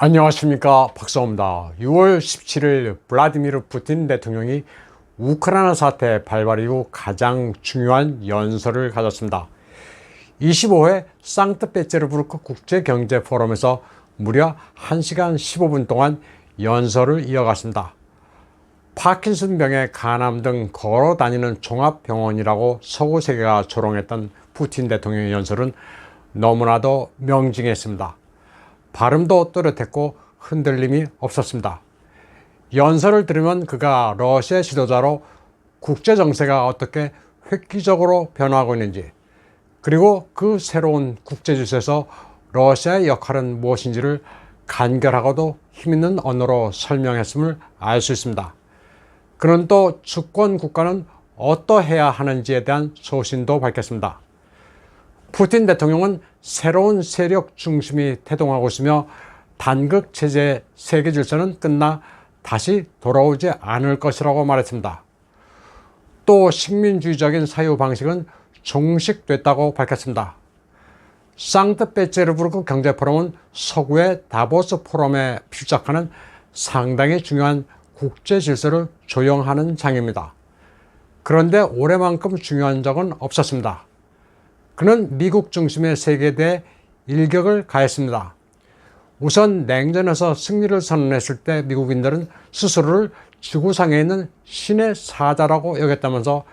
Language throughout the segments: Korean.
안녕하십니까, 박사호입니다. 6월 17일 블라디미르 푸틴 대통령이 우크라이나 사태 발발 이후 가장 중요한 연설을 가졌습니다. 25회 상트페테르부르크 국제경제포럼에서 무려 1시간 15분 동안 연설을 이어갔습니다. 파킨슨병에 간암 등 걸어다니는 종합병원이라고 서구 세계가 조롱했던 푸틴 대통령의 연설은 너무나도 명징했습니다. 발음도 또렷했고 흔들림이 없었습니다. 연설을 들으면 그가 러시아 지도자로 국제 정세가 어떻게 획기적으로 변화하고 있는지, 그리고 그 새로운 국제 질서에서 러시아의 역할은 무엇인지를 간결하고도 힘있는 언어로 설명했음을 알 수 있습니다. 그는 또 주권 국가는 어떠해야 하는지에 대한 소신도 밝혔습니다. 푸틴 대통령은 새로운 세력 중심이 태동하고 있으며 단극 체제의 세계 질서는 끝나 다시 돌아오지 않을 것이라고 말했습니다. 또 식민주의적인 사유 방식은 종식됐다고 밝혔습니다. 상트페테르부르크 경제포럼은 서구의 다보스 포럼에 필적하는 상당히 중요한 국제 질서를 조형하는 장입니다. 그런데 올해만큼 중요한 적은 없었습니다. 그는 미국 중심의 세계에 대해 일격을 가했습니다. 우선 냉전에서 승리를 선언했을 때 미국인들은 스스로를 지구상에 있는 신의 사자라고 여겼다면서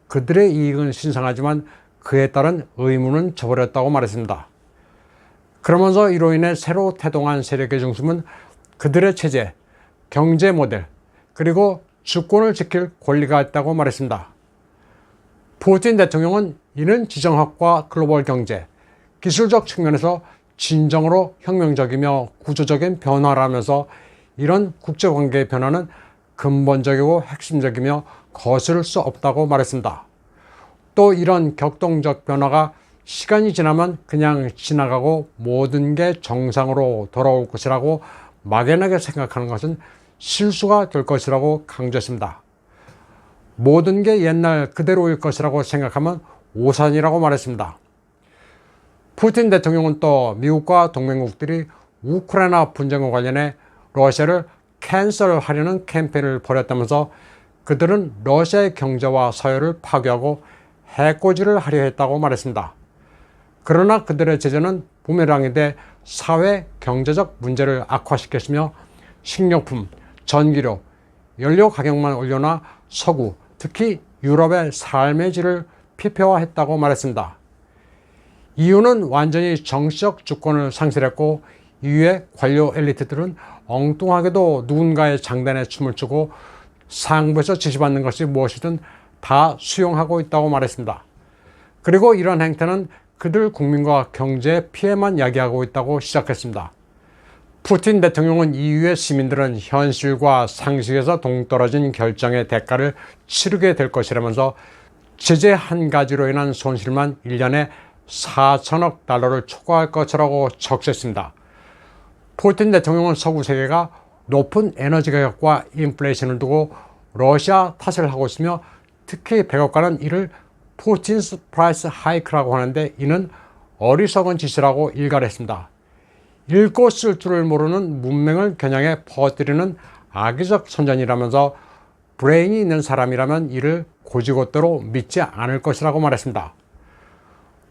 그들의 이익은 신성하지만 그에 따른 의무는 저버렸다고 말했습니다. 그러면서 이로 인해 새로 태동한 세력의 중심은 그들의 체제, 경제 모델, 그리고 주권을 지킬 권리가 있다고 말했습니다. 푸틴 대통령은 이는 지정학과 글로벌 경제, 기술적 측면에서 진정으로 혁명적이며 구조적인 변화라면서 이런 국제관계의 변화는 근본적이고 핵심적이며 거스를 수 없다고 말했습니다. 또 이런 격동적 변화가 시간이 지나면 그냥 지나가고 모든 게 정상으로 돌아올 것이라고 막연하게 생각하는 것은 실수가 될 것이라고 강조했습니다. 모든 게 옛날 그대로일 것이라고 생각하면 오산이라고 말했습니다. 푸틴 대통령은 또 미국과 동맹국들이 우크라이나 분쟁과 관련해 러시아를 캔슬하려는 캠페인을 벌였다면서 그들은 러시아의 경제와 사회를 파괴하고 해코지를 하려 했다고 말했습니다. 그러나 그들의 제재는 부메랑이 돼 사회 경제적 문제를 악화시켰으며 식료품, 전기료, 연료 가격만 올려놔 서구, 특히 유럽의 삶의 질을 피폐화했다고 말했습니다. 이유는 완전히 정치적 주권을 상실했고 이후에 관료 엘리트들은 엉뚱하게도 누군가의 장단에 춤을 추고 상부에서 지시받는 것이 무엇이든 다 수용하고 있다고 말했습니다. 그리고 이런 행태는 그들 국민과 경제의 피해만 야기하고 있다고 시작했습니다. 푸틴 대통령은 이후에 시민들은 현실과 상식에서 동떨어진 결정의 대가를 치르게 될 것이라면서 제재 한 가지로 인한 손실만 1년에 4천억 달러를 초과할 것이라고 적시했습니다. 푸틴 대통령은 서구 세계가 높은 에너지 가격과 인플레이션을 두고 러시아 탓을 하고 있으며 특히 백악관은 이를 푸틴스 프라이스 하이크라고 하는데 이는 어리석은 짓이라고 일갈했습니다. 읽고 쓸 줄을 모르는 문맹을 겨냥해 퍼뜨리는 악의적 선전이라면서 브레인이 있는 사람이라면 이를 고지고대로 믿지 않을 것이라고 말했습니다.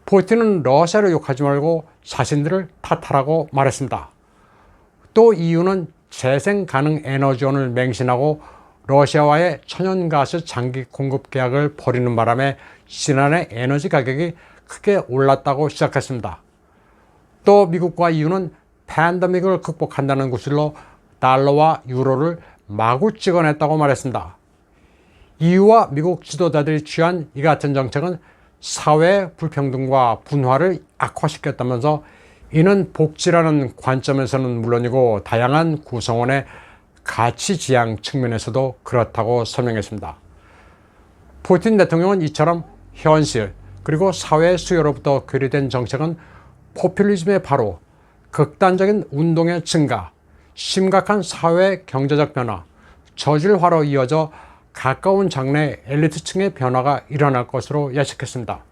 푸틴은 러시아를 욕하지 말고 자신들을 탓하라고 말했습니다. 또 이유는 재생 가능 에너지원을 맹신하고 러시아와의 천연가스 장기 공급 계약을 벌이는 바람에 지난해 에너지 가격이 크게 올랐다고 시작했습니다. 또 미국과 EU는 팬데믹을 극복한다는 구실로 달러와 유로를 마구 찍어냈다고 말했습니다. EU와 미국 지도자들이 취한 이 같은 정책은 사회 불평등과 분화를 악화시켰다면서 이는 복지라는 관점에서는 물론이고 다양한 구성원의 가치지향 측면에서도 그렇다고 설명했습니다. 푸틴 대통령은 이처럼 현실 그리고 사회 수요로부터 괴리된 정책은 포퓰리즘의 바로, 극단적인 운동의 증가, 심각한 사회 경제적 변화, 저질화로 이어져 가까운 장래 엘리트층의 변화가 일어날 것으로 예측했습니다.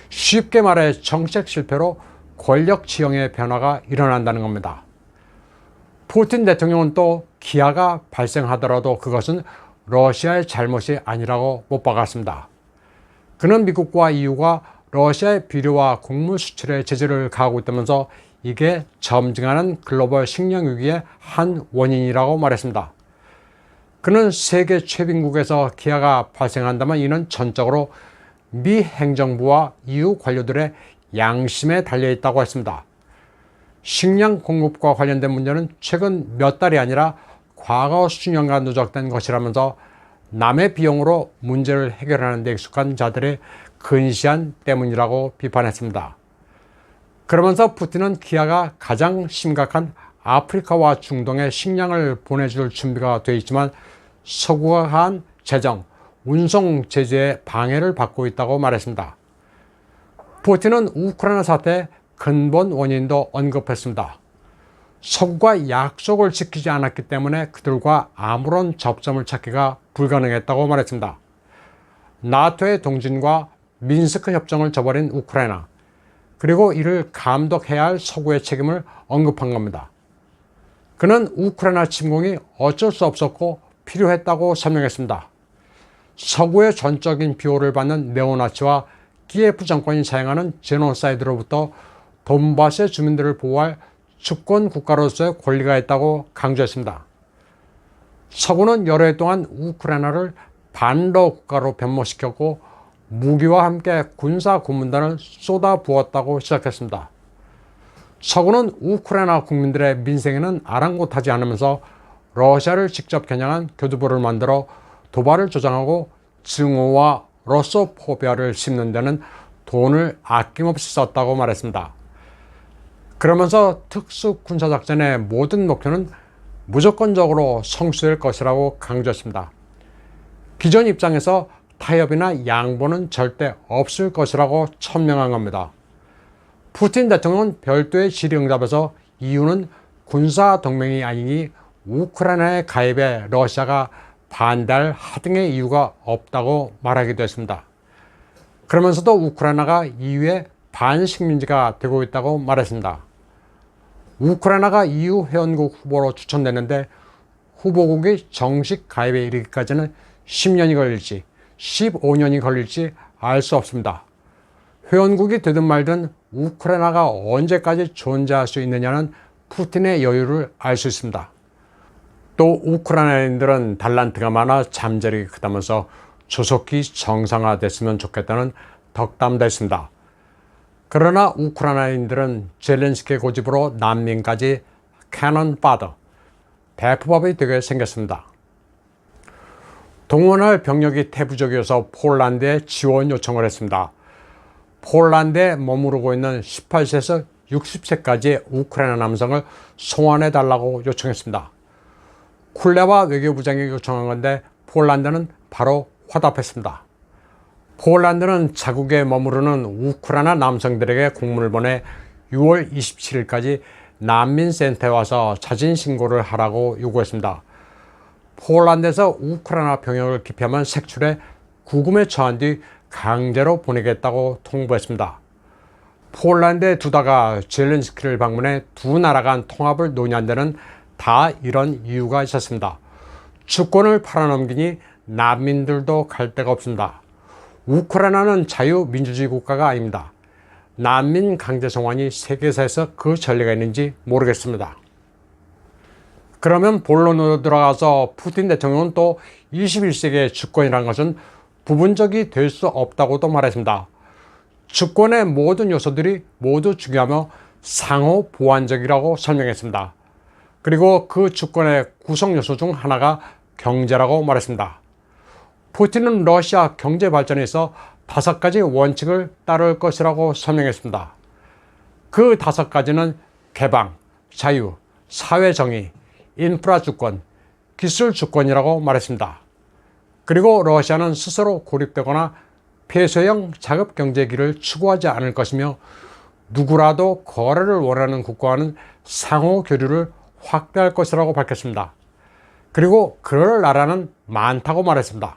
쉽게 말해 정책 실패로 권력 지형의 변화가 일어난다는 겁니다. 푸틴 대통령은 또 기아가 발생하더라도 그것은 러시아의 잘못이 아니라고 못 박았습니다. 그는 미국과 EU가 러시아의 비료와 곡물 수출에 제재를 가하고 있다면서 이게 점증하는 글로벌 식량 위기의 한 원인이라고 말했습니다. 그는 세계 최빈국에서 기아가 발생한다면 이는 전적으로 미 행정부와 EU 관료들의 양심에 달려있다고 했습니다. 식량 공급과 관련된 문제는 최근 몇 달이 아니라 과거 수년간 누적된 것이라면서 남의 비용으로 문제를 해결하는 데 익숙한 자들의 근시안 때문이라고 비판했습니다. 그러면서 푸틴은 기아가 가장 심각한 아프리카와 중동에 식량을 보내줄 준비가 되어 있지만 서구가 한 재정, 운송 제재에 방해를 받고 있다고 말했습니다. 푸틴은 우크라이나 사태의 근본 원인도 언급했습니다. 서구가 약속을 지키지 않았기 때문에 그들과 아무런 접점을 찾기가 불가능했다고 말했습니다. 나토의 동진과 민스크 협정을 저버린 우크라이나, 그리고 이를 감독해야 할 서구의 책임을 언급한 겁니다. 그는 우크라이나 침공이 어쩔 수 없었고 필요했다고 설명했습니다. 서구의 전적인 비호를 받는 네오나치와 키예프 정권이 사용하는 제노사이드로부터 돈바스의 주민들을 보호할 주권 국가로서의 권리가 있다고 강조했습니다. 서구는 여러 해 동안 우크라이나를 반러 국가로 변모시켰고 무기와 함께 군사 고문단을 쏟아부었다고 시작했습니다. 서구는 우크라이나 국민들의 민생에는 아랑곳하지 않으면서 러시아를 직접 겨냥한 교두보를 만들어 도발을 조장하고 증오와 러소포비아를 심는 데는 돈을 아낌없이 썼다고 말했습니다. 그러면서 특수군사작전의 모든 목표는 무조건적으로 성수될 것이라고 강조했습니다. 기존 입장에서 타협이나 양보는 절대 없을 것이라고 천명한 겁니다. 푸틴 대통령은 별도의 질의응답에서 이유는 군사동맹이 아니니 우크라이나의 가입에 러시아가 반대할 하등의 이유가 없다고 말하기도 했습니다. 그러면서도 우크라이나가 EU의 반식민지가 되고 있다고 말했습니다. 우크라이나가 EU 회원국 후보로 추천되는데 후보국이 정식 가입에 이르기까지는 10년이 걸릴지 15년이 걸릴지 알 수 없습니다. 회원국이 되든 말든 우크라이나가 언제까지 존재할 수 있느냐는 푸틴의 여유를 알 수 있습니다. 또 우크라이나인들은 달란트가 많아 잠재력이 크다면서 조속히 정상화됐으면 좋겠다는 덕담도 했습니다. 그러나 우크라이나인들은 젤렌스키의 고집으로 난민까지 캐논 파더, 대포밥이 되게 생겼습니다. 동원할 병력이 태부적이어서 폴란드에 지원 요청을 했습니다. 폴란드에 머무르고 있는 18세에서 60세까지의 우크라이나 남성을 송환해달라고 요청했습니다. 쿨레바 외교부장이 요청한 건데 폴란드는 바로 화답했습니다. 폴란드는 자국에 머무르는 우크라이나 남성들에게 공문을 보내 6월 27일까지 난민센터에 와서 자진 신고를 하라고 요구했습니다. 폴란드에서 우크라이나 병역을 기피하면 색출해 구금에 처한 뒤 강제로 보내겠다고 통보했습니다. 폴란드에 두다가 젤렌스키를 방문해 두 나라 간 통합을 논의한 데는 다 이런 이유가 있었습니다. 주권을 팔아넘기니 난민들도 갈 데가 없습니다. 우크라이나는 자유민주주의 국가가 아닙니다. 난민 강제 송환이 세계사에서 그 전례가 있는지 모르겠습니다. 그러면 본론으로 들어가서 푸틴 대통령은 또 21세기의 주권이라는 것은 부분적이 될 수 없다고도 말했습니다. 주권의 모든 요소들이 모두 중요하며 상호 보완적이라고 설명했습니다. 그리고 그 주권의 구성 요소 중 하나가 경제라고 말했습니다. 푸틴은 러시아 경제 발전에 있어 5가지 원칙을 따를 것이라고 설명했습니다. 그 5가지는 개방, 자유, 사회 정의, 인프라 주권, 기술 주권이라고 말했습니다. 그리고 러시아는 스스로 고립되거나 폐쇄형 자급 경제기를 추구하지 않을 것이며 누구라도 거래를 원하는 국가와는 상호 교류를 확대할 것이라고 밝혔습니다. 그리고 그럴 나라는 많다고 말했습니다.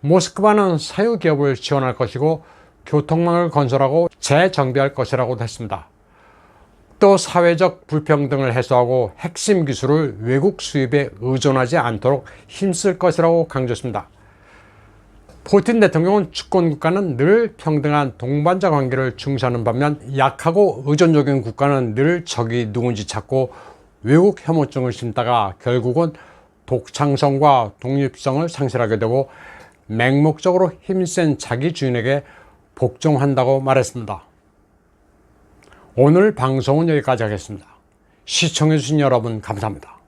모스크바는 사유 기업을 지원할 것이고 교통망을 건설하고 재정비할 것이라고도 했습니다. 또 사회적 불평등을 해소하고 핵심 기술을 외국 수입에 의존하지 않도록 힘쓸 것이라고 강조했습니다. 푸틴 대통령은 주권 국가는 늘 평등한 동반자 관계를 중시하는 반면 약하고 의존적인 국가는 늘 적이 누군지 찾고 외국 혐오증을 심다가 결국은 독창성과 독립성을 상실하게 되고 맹목적으로 힘센 자기 주인에게 복종한다고 말했습니다. 오늘 방송은 여기까지 하겠습니다. 시청해주신 여러분 감사합니다.